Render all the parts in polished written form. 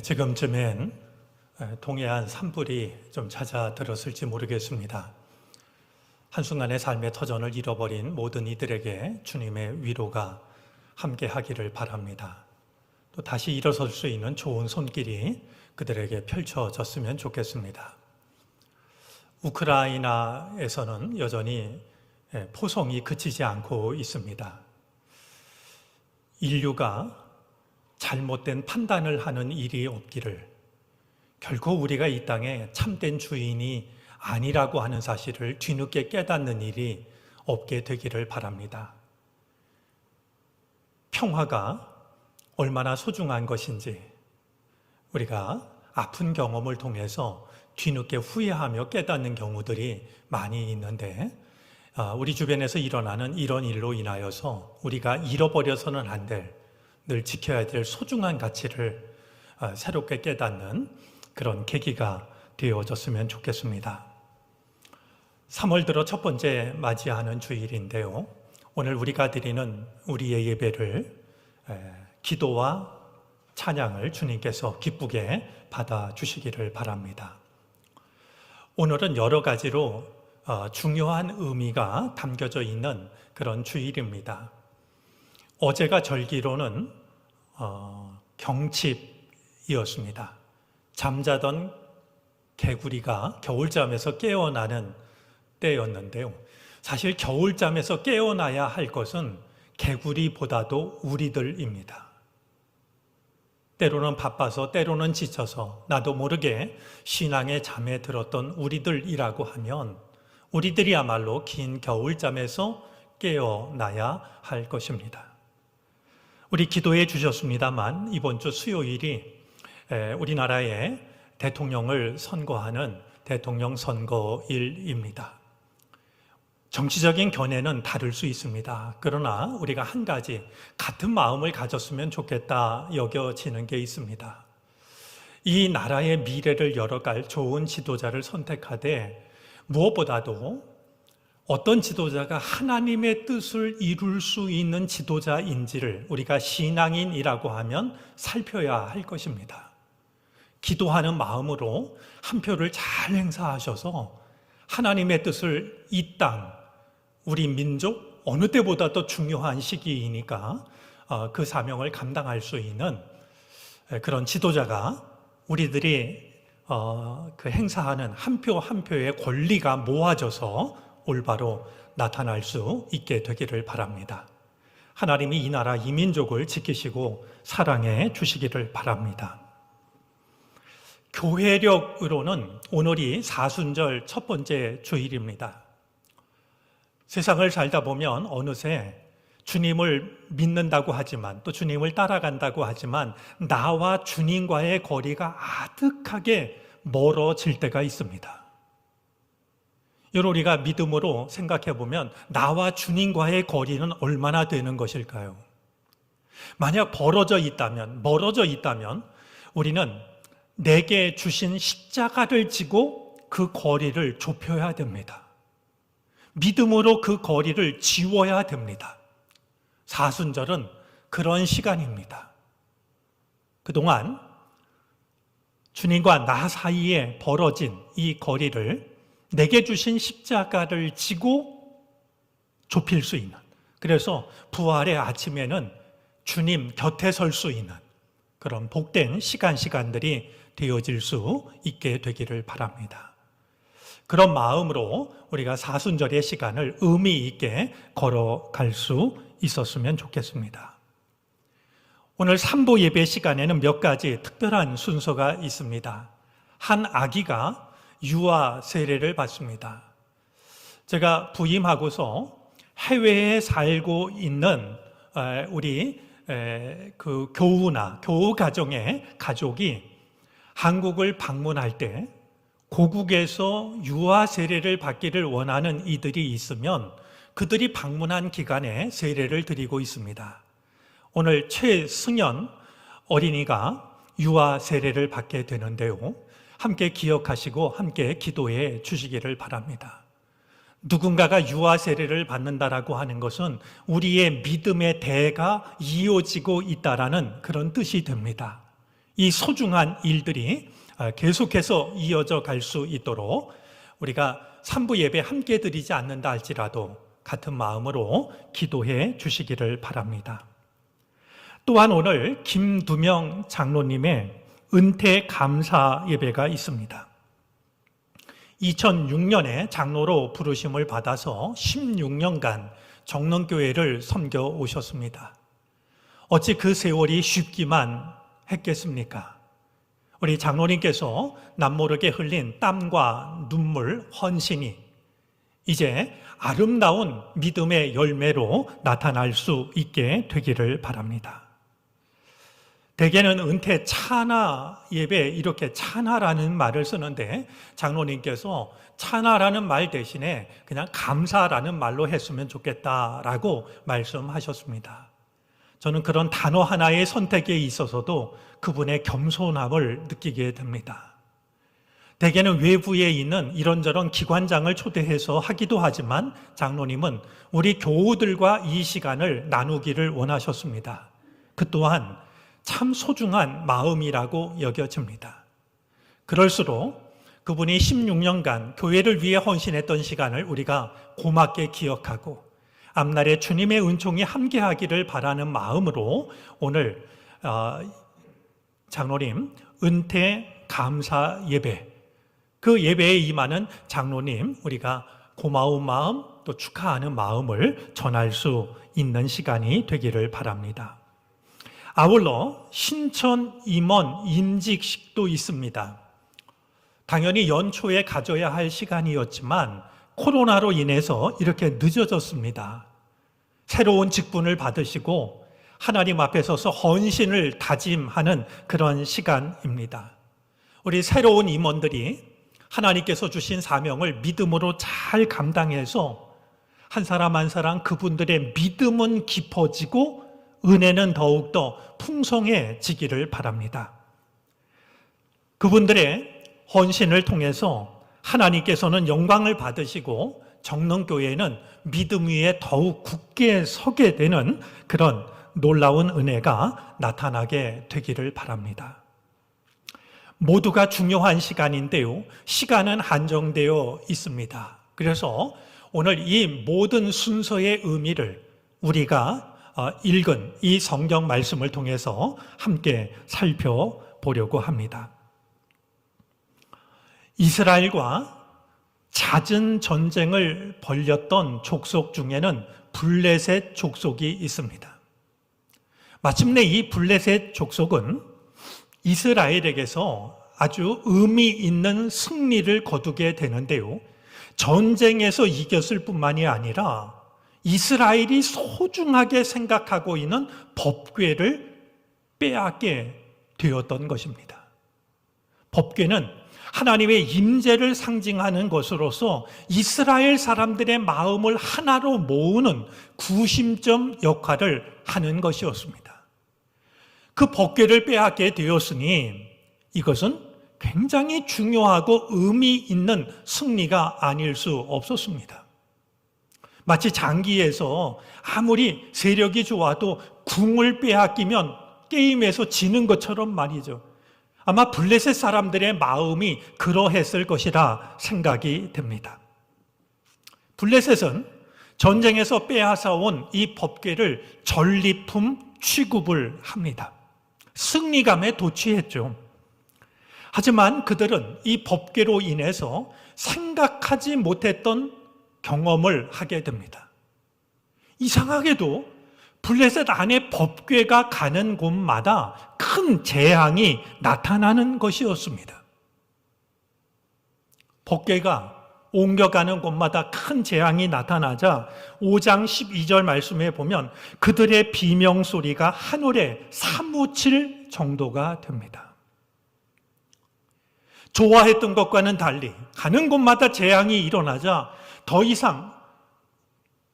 지금쯤엔 동해안 산불이 좀 잦아들었을지 모르겠습니다. 한순간의 삶의 터전을 잃어버린 모든 이들에게 주님의 위로가 함께하기를 바랍니다. 또 다시 일어설 수 있는 좋은 손길이 그들에게 펼쳐졌으면 좋겠습니다. 우크라이나에서는 여전히 포성이 그치지 않고 있습니다. 인류가 잘못된 판단을 하는 일이 없기를, 결코 우리가 이 땅에 참된 주인이 아니라고 하는 사실을 뒤늦게 깨닫는 일이 없게 되기를 바랍니다. 평화가 얼마나 소중한 것인지 우리가 아픈 경험을 통해서 뒤늦게 후회하며 깨닫는 경우들이 많이 있는데, 우리 주변에서 일어나는 이런 일로 인하여서 우리가 잃어버려서는 안 될, 늘 지켜야 될 소중한 가치를 새롭게 깨닫는 그런 계기가 되어졌으면 좋겠습니다. 3월 들어 첫 번째 맞이하는 주일인데요. 오늘 우리가 드리는 우리의 예배를 기도와 찬양을 주님께서 기쁘게 받아주시기를 바랍니다. 오늘은 여러 가지로 중요한 의미가 담겨져 있는 그런 주일입니다. 어제가 절기로는 경칩이었습니다. 잠자던 개구리가 겨울잠에서 깨어나는 때였는데요. 사실 겨울잠에서 깨어나야 할 것은 개구리보다도 우리들입니다. 때로는 바빠서, 때로는 지쳐서 나도 모르게 신앙의 잠에 들었던 우리들이라고 하면 우리들이야말로 긴 겨울잠에서 깨어나야 할 것입니다. 우리 기도해 주셨습니다만 이번 주 수요일이 우리나라의 대통령을 선거하는 대통령 선거일입니다. 정치적인 견해는 다를 수 있습니다. 그러나 우리가 한 가지 같은 마음을 가졌으면 좋겠다 여겨지는 게 있습니다. 이 나라의 미래를 열어갈 좋은 지도자를 선택하되 무엇보다도 어떤 지도자가 하나님의 뜻을 이룰 수 있는 지도자인지를 우리가 신앙인이라고 하면 살펴야 할 것입니다. 기도하는 마음으로 한 표를 잘 행사하셔서 하나님의 뜻을 이 땅, 우리 민족 어느 때보다도 중요한 시기이니까 그 사명을 감당할 수 있는 그런 지도자가 우리들이 그 행사하는 한 표 한 표의 권리가 모아져서 올바로 나타날 수 있게 되기를 바랍니다. 하나님이 이 나라 이 민족을 지키시고 사랑해 주시기를 바랍니다. 교회력으로는 오늘이 사순절 첫 번째 주일입니다. 세상을 살다 보면 어느새 주님을 믿는다고 하지만 또 주님을 따라간다고 하지만 나와 주님과의 거리가 아득하게 멀어질 때가 있습니다. 여러분, 우리가 믿음으로 생각해 보면 나와 주님과의 거리는 얼마나 되는 것일까요? 만약 멀어져 있다면 우리는 내게 주신 십자가를 지고 그 거리를 좁혀야 됩니다. 믿음으로 그 거리를 지워야 됩니다. 사순절은 그런 시간입니다. 그동안 주님과 나 사이에 벌어진 이 거리를 내게 주신 십자가를 지고 좁힐 수 있는, 그래서 부활의 아침에는 주님 곁에 설 수 있는 그런 복된 시간들이 되어질 수 있게 되기를 바랍니다. 그런 마음으로 우리가 사순절의 시간을 의미 있게 걸어갈 수 있었으면 좋겠습니다. 오늘 3부 예배 시간에는 몇 가지 특별한 순서가 있습니다. 한 아기가 유아 세례를 받습니다. 제가 부임하고서 해외에 살고 있는 우리 그 교우 가정의 가족이 한국을 방문할 때 고국에서 유아 세례를 받기를 원하는 이들이 있으면 그들이 방문한 기간에 세례를 드리고 있습니다. 오늘 최승연 어린이가 유아 세례를 받게 되는데요. 함께 기억하시고 함께 기도해 주시기를 바랍니다. 누군가가 유아 세례를 받는다라고 하는 것은 우리의 믿음의 대가 이어지고 있다라는 그런 뜻이 됩니다. 이 소중한 일들이 계속해서 이어져 갈 수 있도록 우리가 3부 예배 함께 드리지 않는다 할지라도 같은 마음으로 기도해 주시기를 바랍니다. 또한 오늘 김두명 장로님의 은퇴 감사 예배가 있습니다. 2006년에 장로로 부르심을 받아서 16년간 정릉교회를 섬겨 오셨습니다. 어찌 그 세월이 쉽기만 했겠습니까? 우리 장로님께서 남모르게 흘린 땀과 눈물, 헌신이 이제 아름다운 믿음의 열매로 나타날 수 있게 되기를 바랍니다. 대개는 은퇴 찬화 예배 이렇게 찬화라는 말을 쓰는데 장로님께서 찬화라는 말 대신에 그냥 감사라는 말로 했으면 좋겠다라고 말씀하셨습니다. 저는 그런 단어 하나의 선택에 있어서도 그분의 겸손함을 느끼게 됩니다. 대개는 외부에 있는 이런저런 기관장을 초대해서 하기도 하지만 장로님은 우리 교우들과 이 시간을 나누기를 원하셨습니다. 그 또한 참 소중한 마음이라고 여겨집니다. 그럴수록 그분이 16년간 교회를 위해 헌신했던 시간을 우리가 고맙게 기억하고 앞날에 주님의 은총이 함께하기를 바라는 마음으로 오늘 장로님 은퇴 감사 예배, 그 예배에 임하는 장로님 우리가 고마운 마음 또 축하하는 마음을 전할 수 있는 시간이 되기를 바랍니다. 아울러 신천 임원 임직식도 있습니다. 당연히 연초에 가져야 할 시간이었지만 코로나로 인해서 이렇게 늦어졌습니다. 새로운 직분을 받으시고 하나님 앞에 서서 헌신을 다짐하는 그런 시간입니다. 우리 새로운 임원들이 하나님께서 주신 사명을 믿음으로 잘 감당해서 한 사람 한 사람 그분들의 믿음은 깊어지고 은혜는 더욱더 풍성해지기를 바랍니다. 그분들의 헌신을 통해서 하나님께서는 영광을 받으시고 정릉교회는 믿음 위에 더욱 굳게 서게 되는 그런 놀라운 은혜가 나타나게 되기를 바랍니다. 모두가 중요한 시간인데요. 시간은 한정되어 있습니다. 그래서 오늘 이 모든 순서의 의미를 우리가 읽은 이 성경 말씀을 통해서 함께 살펴보려고 합니다. 이스라엘과 잦은 전쟁을 벌였던 족속 중에는 블레셋 족속이 있습니다. 마침내 이 블레셋 족속은 이스라엘에게서 아주 의미 있는 승리를 거두게 되는데요. 전쟁에서 이겼을 뿐만이 아니라 이스라엘이 소중하게 생각하고 있는 법궤를 빼앗게 되었던 것입니다. 법궤는 하나님의 임재를 상징하는 것으로서 이스라엘 사람들의 마음을 하나로 모으는 구심점 역할을 하는 것이었습니다. 그 법궤를 빼앗게 되었으니 이것은 굉장히 중요하고 의미 있는 승리가 아닐 수 없었습니다. 마치 장기에서 아무리 세력이 좋아도 궁을 빼앗기면 게임에서 지는 것처럼 말이죠. 아마 블레셋 사람들의 마음이 그러했을 것이라 생각이 됩니다. 블레셋은 전쟁에서 빼앗아온 이 법궤를 전리품 취급을 합니다. 승리감에 도취했죠. 하지만 그들은 이 법궤로 인해서 생각하지 못했던 경험을 하게 됩니다. 이상하게도 블레셋 안에 법궤가 가는 곳마다 큰 재앙이 나타나는 것이었습니다. 법궤가 옮겨가는 곳마다 큰 재앙이 나타나자 5장 12절 말씀에 보면 그들의 비명소리가 하늘에 사무칠 정도가 됩니다. 좋아했던 것과는 달리 가는 곳마다 재앙이 일어나자 더 이상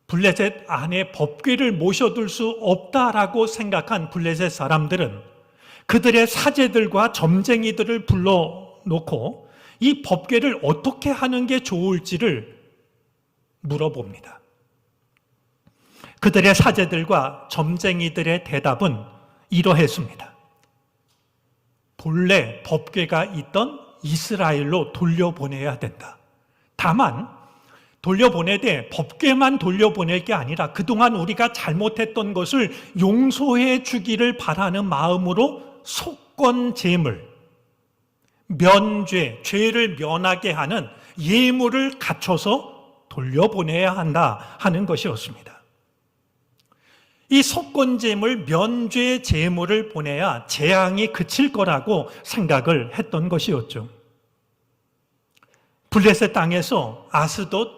블레셋 안에 법궤를 모셔둘 수 없다라고 생각한 블레셋 사람들은 그들의 사제들과 점쟁이들을 불러놓고 이 법궤를 어떻게 하는 게 좋을지를 물어봅니다. 그들의 사제들과 점쟁이들의 대답은 이러했습니다. 본래 법궤가 있던 이스라엘로 돌려보내야 된다. 다만 돌려보내되 법궤만 돌려보낼 게 아니라 그동안 우리가 잘못했던 것을 용서해 주기를 바라는 마음으로 속건 제물, 면죄, 죄를 면하게 하는 예물을 갖춰서 돌려보내야 한다 하는 것이었습니다. 이 속건제물, 면죄 제물을 보내야 재앙이 그칠 거라고 생각을 했던 것이었죠. 블레셋 땅에서 아스돗,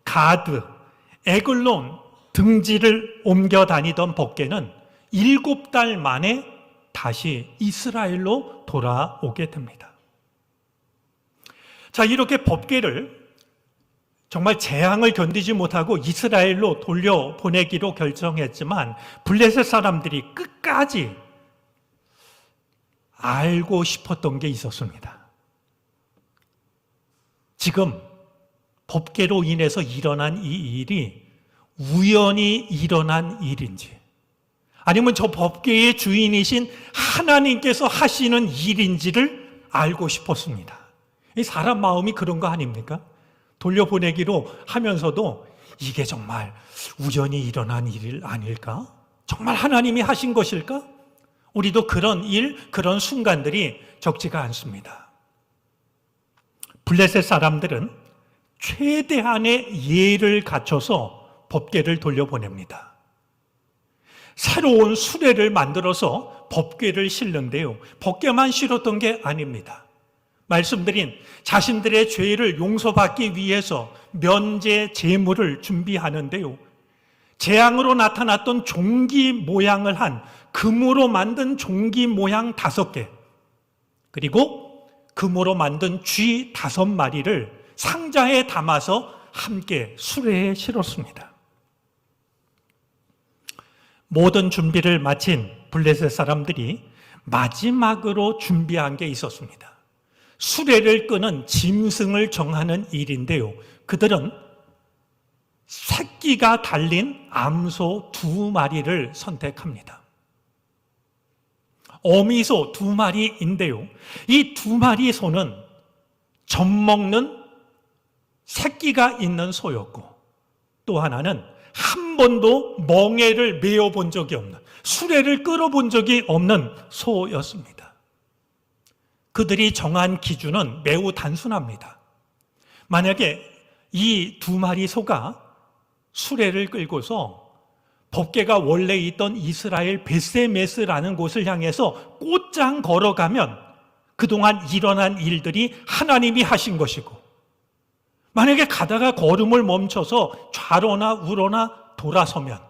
가드, 에글론 등지를 옮겨 다니던 법궤는 7달 만에 다시 이스라엘로 돌아오게 됩니다. 자, 이렇게 법궤를 정말 재앙을 견디지 못하고 이스라엘로 돌려보내기로 결정했지만 블레셋 사람들이 끝까지 알고 싶었던 게 있었습니다. 지금 법궤로 인해서 일어난 이 일이 우연히 일어난 일인지, 아니면 저 법궤의 주인이신 하나님께서 하시는 일인지를 알고 싶었습니다. 이 사람 마음이 그런 거 아닙니까? 돌려보내기로 하면서도 이게 정말 우연히 일어난 일 아닐까? 정말 하나님이 하신 것일까? 우리도 그런 일, 그런 순간들이 적지가 않습니다. 블레셋 사람들은 최대한의 예를 갖춰서 법궤를 돌려보냅니다. 새로운 수레를 만들어서 법궤를 실는데요, 법궤만 실었던 게 아닙니다. 말씀드린 자신들의 죄를 용서받기 위해서 면죄 제물을 준비하는데요, 재앙으로 나타났던 종기 모양을 한 금으로 만든 종기 모양 5개, 그리고 금으로 만든 쥐 5마리를 상자에 담아서 함께 수레에 실었습니다. 모든 준비를 마친 블레셋 사람들이 마지막으로 준비한 게 있었습니다. 수레를 끄는 짐승을 정하는 일인데요, 그들은 새끼가 달린 암소 2마리를 선택합니다. 어미소 2마리인데요, 이 2마리 소는 젖먹는 새끼가 있는 소였고, 또 하나는 한 번도 멍에를 메어본 적이 없는, 수레를 끌어본 적이 없는 소였습니다. 그들이 정한 기준은 매우 단순합니다. 만약에 이 2마리 소가 수레를 끌고서 법궤가 원래 있던 이스라엘 벳세메스라는 곳을 향해서 곧장 걸어가면 그동안 일어난 일들이 하나님이 하신 것이고, 만약에 가다가 걸음을 멈춰서 좌로나 우로나 돌아서면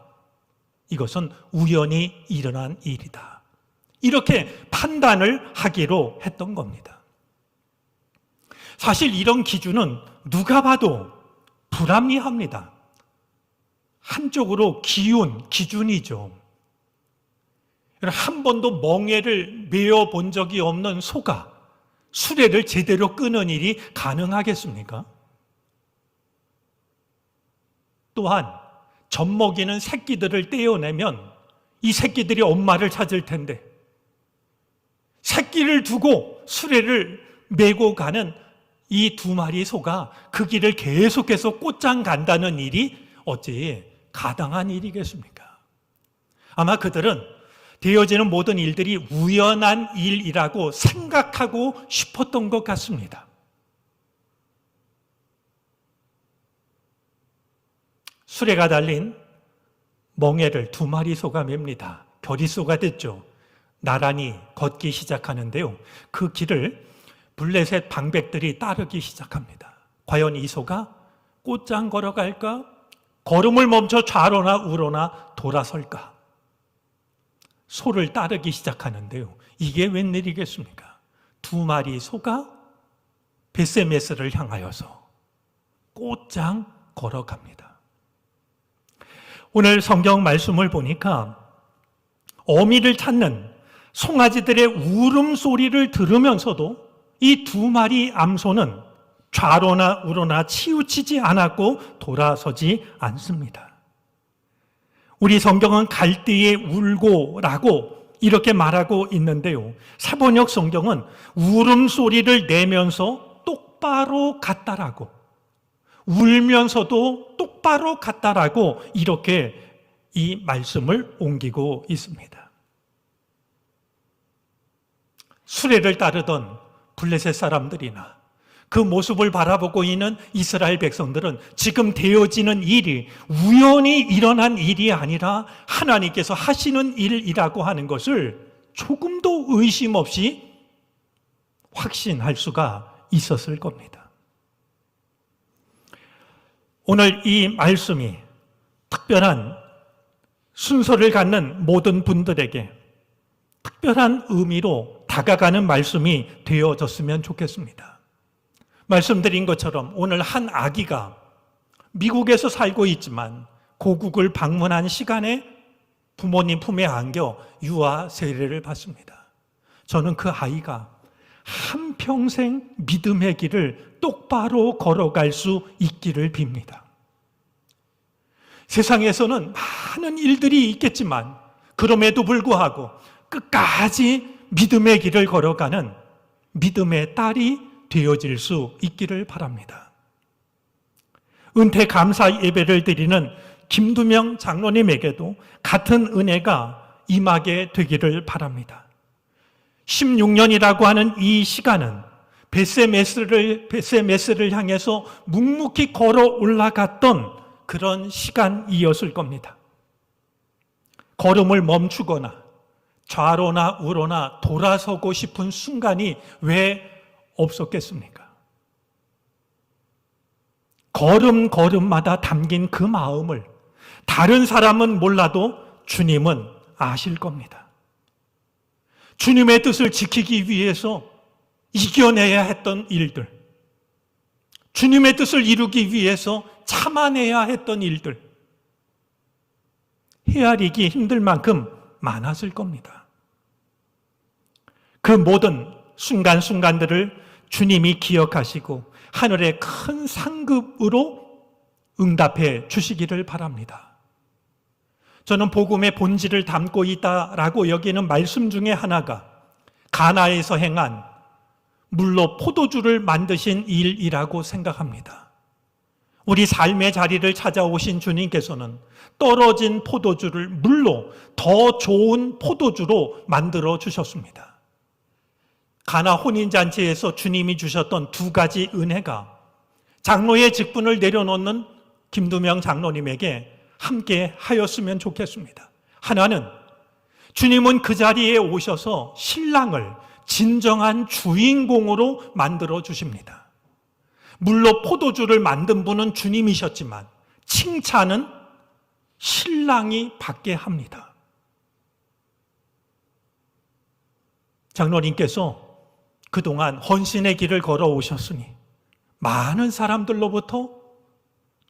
이것은 우연히 일어난 일이다, 이렇게 판단을 하기로 했던 겁니다. 사실 이런 기준은 누가 봐도 불합리합니다. 한쪽으로 기운, 기준이죠. 한 번도 멍에를 메어 본 적이 없는 소가 수레를 제대로 끄는 일이 가능하겠습니까? 또한 젖먹이는 새끼들을 떼어내면 이 새끼들이 엄마를 찾을 텐데, 새끼를 두고 수레를 메고 가는 이 2마리 소가 그 길을 계속해서 곧장 간다는 일이 어찌 가당한 일이겠습니까? 아마 그들은 되어지는 모든 일들이 우연한 일이라고 생각하고 싶었던 것 같습니다. 수레가 달린 멍에를 2마리 소가 맵니다. 겨리소가 됐죠. 나란히 걷기 시작하는데요, 그 길을 블레셋 방백들이 따르기 시작합니다. 과연 이 소가 곧장 걸어갈까? 걸음을 멈춰 좌로나 우로나 돌아설까? 소를 따르기 시작하는데요, 이게 웬일이겠습니까? 2마리 소가 벳세메스를 향하여서 곧장 걸어갑니다. 오늘 성경 말씀을 보니까 어미를 찾는 송아지들의 울음소리를 들으면서도 이 2마리 암소는 좌로나 우로나 치우치지 않았고 돌아서지 않습니다. 우리 성경은 갈대에 울고라고 이렇게 말하고 있는데요. 사번역 성경은 울음소리를 내면서 똑바로 갔다라고, 울면서도 똑바로 갔다라고 이렇게 이 말씀을 옮기고 있습니다. 수레를 따르던 블레셋 사람들이나 그 모습을 바라보고 있는 이스라엘 백성들은 지금 되어지는 일이 우연히 일어난 일이 아니라 하나님께서 하시는 일이라고 하는 것을 조금도 의심 없이 확신할 수가 있었을 겁니다. 오늘 이 말씀이 특별한 순서를 갖는 모든 분들에게 특별한 의미로 다가가는 말씀이 되어졌으면 좋겠습니다. 말씀드린 것처럼 오늘 한 아기가 미국에서 살고 있지만 고국을 방문한 시간에 부모님 품에 안겨 유아 세례를 받습니다. 저는 그 아이가 한평생 믿음의 길을 똑바로 걸어갈 수 있기를 빕니다. 세상에서는 많은 일들이 있겠지만 그럼에도 불구하고 끝까지 믿음의 길을 걸어가는 믿음의 딸이 되어질 수 있기를 바랍니다. 은퇴 감사 예배를 드리는 김두명 장로님에게도 같은 은혜가 임하게 되기를 바랍니다. 16년이라고 하는 이 시간은 벳세메스를 향해서 묵묵히 걸어 올라갔던 그런 시간이었을 겁니다. 걸음을 멈추거나 좌로나 우로나 돌아서고 싶은 순간이 왜 없었겠습니까? 걸음마다 담긴 그 마음을 다른 사람은 몰라도 주님은 아실 겁니다. 주님의 뜻을 지키기 위해서 이겨내야 했던 일들, 주님의 뜻을 이루기 위해서 참아내야 했던 일들, 헤아리기 힘들 만큼 많았을 겁니다. 그 모든 순간순간들을 주님이 기억하시고 하늘의 큰 상급으로 응답해 주시기를 바랍니다. 저는 복음의 본질을 담고 있다라고 여기는 말씀 중에 하나가 가나에서 행한 물로 포도주를 만드신 일이라고 생각합니다. 우리 삶의 자리를 찾아오신 주님께서는 떨어진 포도주를 물로 더 좋은 포도주로 만들어 주셨습니다. 가나 혼인잔치에서 주님이 주셨던 두 가지 은혜가 장로의 직분을 내려놓는 김두명 장로님에게 함께 하였으면 좋겠습니다. 하나는 주님은 그 자리에 오셔서 신랑을 진정한 주인공으로 만들어 주십니다. 물로 포도주를 만든 분은 주님이셨지만 칭찬은 신랑이 받게 합니다. 장로님께서 그동안 헌신의 길을 걸어오셨으니 많은 사람들로부터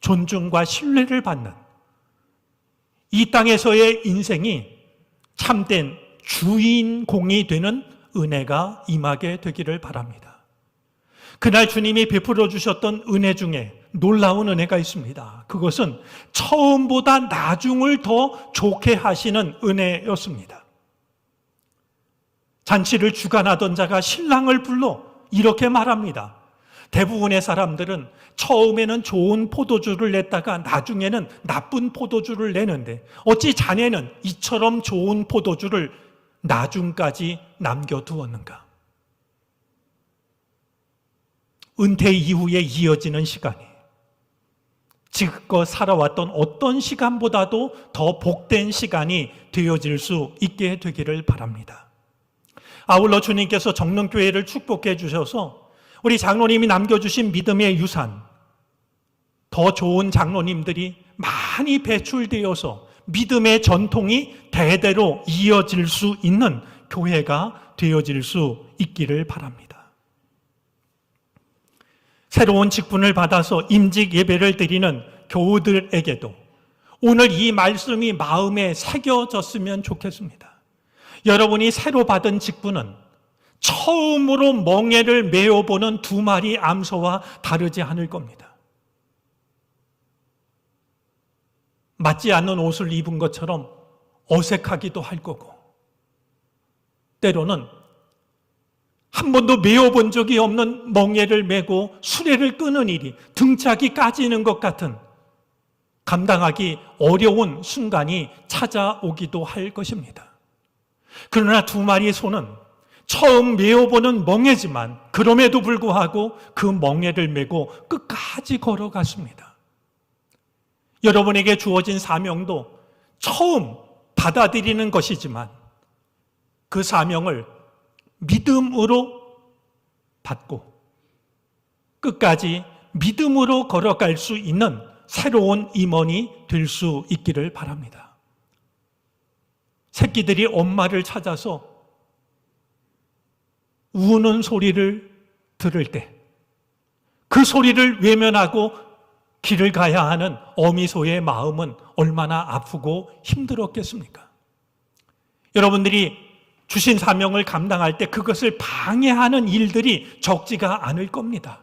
존중과 신뢰를 받는 이 땅에서의 인생이 참된 주인공이 되는 은혜가 임하게 되기를 바랍니다. 그날 주님이 베풀어 주셨던 은혜 중에 놀라운 은혜가 있습니다. 그것은 처음보다 나중을 더 좋게 하시는 은혜였습니다. 잔치를 주관하던 자가 신랑을 불러 이렇게 말합니다. 대부분의 사람들은 처음에는 좋은 포도주를 냈다가 나중에는 나쁜 포도주를 내는데 어찌 자네는 이처럼 좋은 포도주를 나중까지 남겨두었는가? 은퇴 이후에 이어지는 시간이 지금껏 살아왔던 어떤 시간보다도 더 복된 시간이 되어질 수 있게 되기를 바랍니다. 아울러 주님께서 정릉교회를 축복해 주셔서 우리 장로님이 남겨주신 믿음의 유산, 더 좋은 장로님들이 많이 배출되어서 믿음의 전통이 대대로 이어질 수 있는 교회가 되어질 수 있기를 바랍니다. 새로운 직분을 받아서 임직 예배를 드리는 교우들에게도 오늘 이 말씀이 마음에 새겨졌으면 좋겠습니다. 여러분이 새로 받은 직분은 처음으로 멍에를 메어보는 두 마리 암소와 다르지 않을 겁니다. 맞지 않는 옷을 입은 것처럼 어색하기도 할 거고 때로는 한 번도 메어본 적이 없는 멍에를 메고 수레를 끄는 일이 등짝이 까지는 것 같은 감당하기 어려운 순간이 찾아오기도 할 것입니다. 그러나 두 마리의 소는 처음 메어보는 멍에지만 그럼에도 불구하고 그 멍에를 메고 끝까지 걸어갔습니다. 여러분에게 주어진 사명도 처음 받아들이는 것이지만 그 사명을 믿음으로 받고 끝까지 믿음으로 걸어갈 수 있는 새로운 임원이 될 수 있기를 바랍니다. 새끼들이 엄마를 찾아서 우는 소리를 들을 때 그 소리를 외면하고 길을 가야 하는 어미소의 마음은 얼마나 아프고 힘들었겠습니까? 여러분들이 주신 사명을 감당할 때 그것을 방해하는 일들이 적지가 않을 겁니다.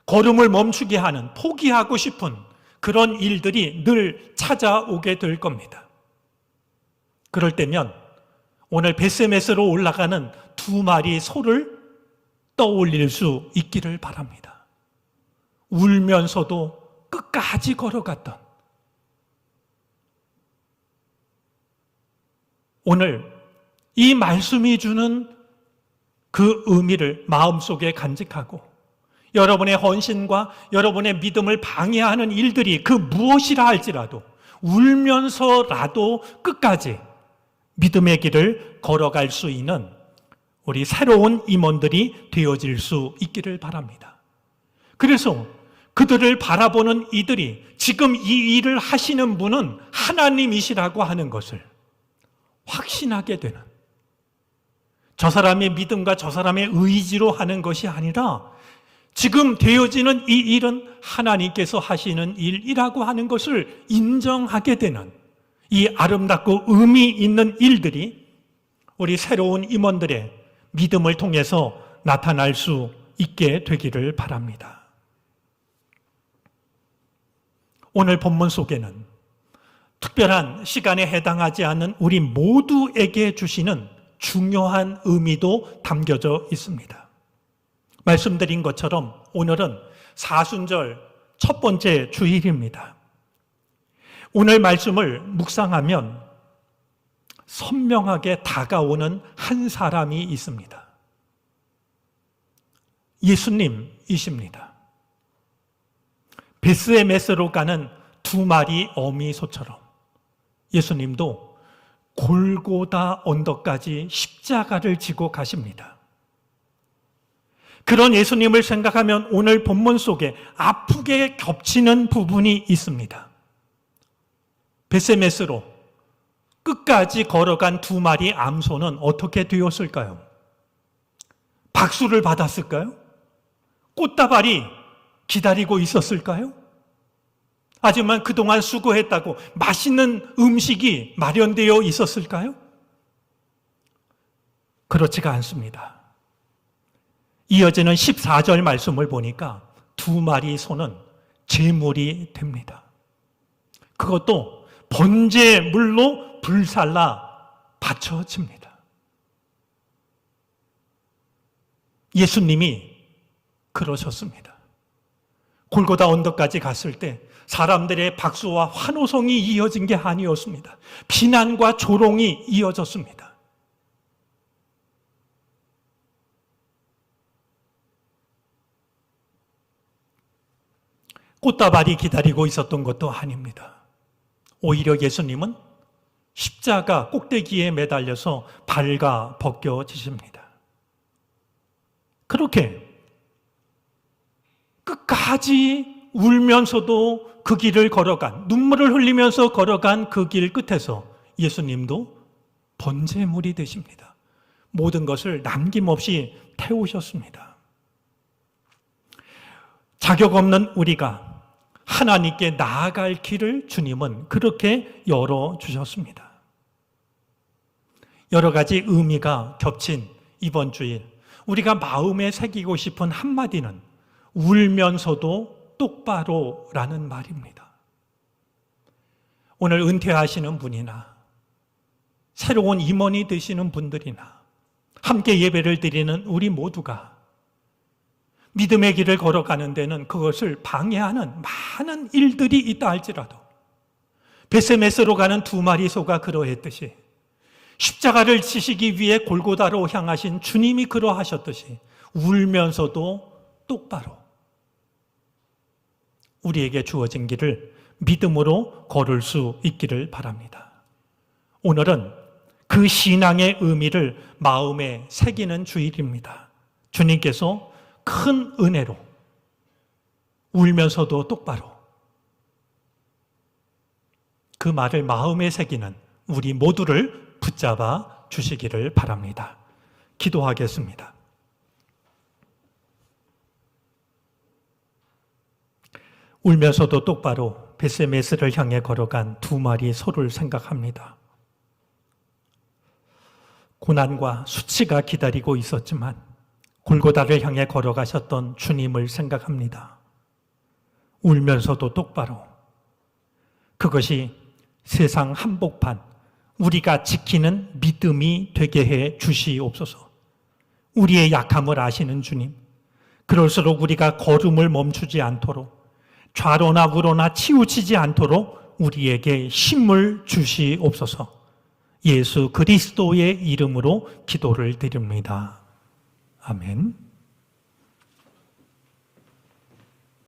걸음을 멈추게 하는, 포기하고 싶은 그런 일들이 늘 찾아오게 될 겁니다. 그럴 때면 오늘 벳세메스로 올라가는 두 마리 소를 떠올릴 수 있기를 바랍니다. 울면서도 끝까지 걸어갔던, 오늘 이 말씀이 주는 그 의미를 마음속에 간직하고 여러분의 헌신과 여러분의 믿음을 방해하는 일들이 그 무엇이라 할지라도 울면서라도 끝까지 믿음의 길을 걸어갈 수 있는 우리 새로운 임원들이 되어질 수 있기를 바랍니다. 그래서 그들을 바라보는 이들이 지금 이 일을 하시는 분은 하나님이시라고 하는 것을 확신하게 되는, 저 사람의 믿음과 저 사람의 의지로 하는 것이 아니라 지금 되어지는 이 일은 하나님께서 하시는 일이라고 하는 것을 인정하게 되는 이 아름답고 의미 있는 일들이 우리 새로운 임원들의 믿음을 통해서 나타날 수 있게 되기를 바랍니다. 오늘 본문 속에는 특별한 시간에 해당하지 않는 우리 모두에게 주시는 중요한 의미도 담겨져 있습니다. 말씀드린 것처럼 오늘은 사순절 첫 번째 주일입니다. 오늘 말씀을 묵상하면 선명하게 다가오는 한 사람이 있습니다. 예수님이십니다. 벳세메스로 가는 두 마리 어미 소처럼 예수님도 골고다 언덕까지 십자가를 지고 가십니다. 그런 예수님을 생각하면 오늘 본문 속에 아프게 겹치는 부분이 있습니다. 벳세메스로 끝까지 걸어간 두 마리 암소는 어떻게 되었을까요? 박수를 받았을까요? 꽃다발이 기다리고 있었을까요? 하지만 그동안 수고했다고 맛있는 음식이 마련되어 있었을까요? 그렇지가 않습니다. 이어지는 14절 말씀을 보니까 두 마리 소는 제물이 됩니다. 그것도 번제물로 불살라 바쳐집니다. 예수님이 그러셨습니다. 골고다 언덕까지 갔을 때 사람들의 박수와 환호성이 이어진 게 아니었습니다. 비난과 조롱이 이어졌습니다. 꽃다발이 기다리고 있었던 것도 아닙니다. 오히려 예수님은 십자가 꼭대기에 매달려서 발가 벗겨지십니다. 그렇게 끝까지 울면서도 그 길을 걸어간, 눈물을 흘리면서 걸어간 그 길 끝에서 예수님도 번제물이 되십니다. 모든 것을 남김없이 태우셨습니다. 자격 없는 우리가 하나님께 나아갈 길을 주님은 그렇게 열어주셨습니다. 여러 가지 의미가 겹친 이번 주일, 우리가 마음에 새기고 싶은 한마디는 울면서도 똑바로라는 말입니다. 오늘 은퇴하시는 분이나 새로운 임원이 되시는 분들이나 함께 예배를 드리는 우리 모두가 믿음의 길을 걸어가는 데는 그것을 방해하는 많은 일들이 있다 할지라도 베세메스로 가는 두 마리 소가 그러했듯이 십자가를 지시기 위해 골고다로 향하신 주님이 그러하셨듯이 울면서도 똑바로 우리에게 주어진 길을 믿음으로 걸을 수 있기를 바랍니다. 오늘은 그 신앙의 의미를 마음에 새기는 주일입니다. 주님께서 큰 은혜로 울면서도 똑바로 그 말을 마음에 새기는 우리 모두를 붙잡아 주시기를 바랍니다. 기도하겠습니다. 울면서도 똑바로 베세메스를 향해 걸어간 두 마리 소를 생각합니다. 고난과 수치가 기다리고 있었지만 골고다를 향해 걸어가셨던 주님을 생각합니다. 울면서도 똑바로 그것이 세상 한복판 우리가 지키는 믿음이 되게 해 주시옵소서. 우리의 약함을 아시는 주님, 그럴수록 우리가 걸음을 멈추지 않도록 좌로나 우로나 치우치지 않도록 우리에게 힘을 주시옵소서. 예수 그리스도의 이름으로 기도를 드립니다. 아멘.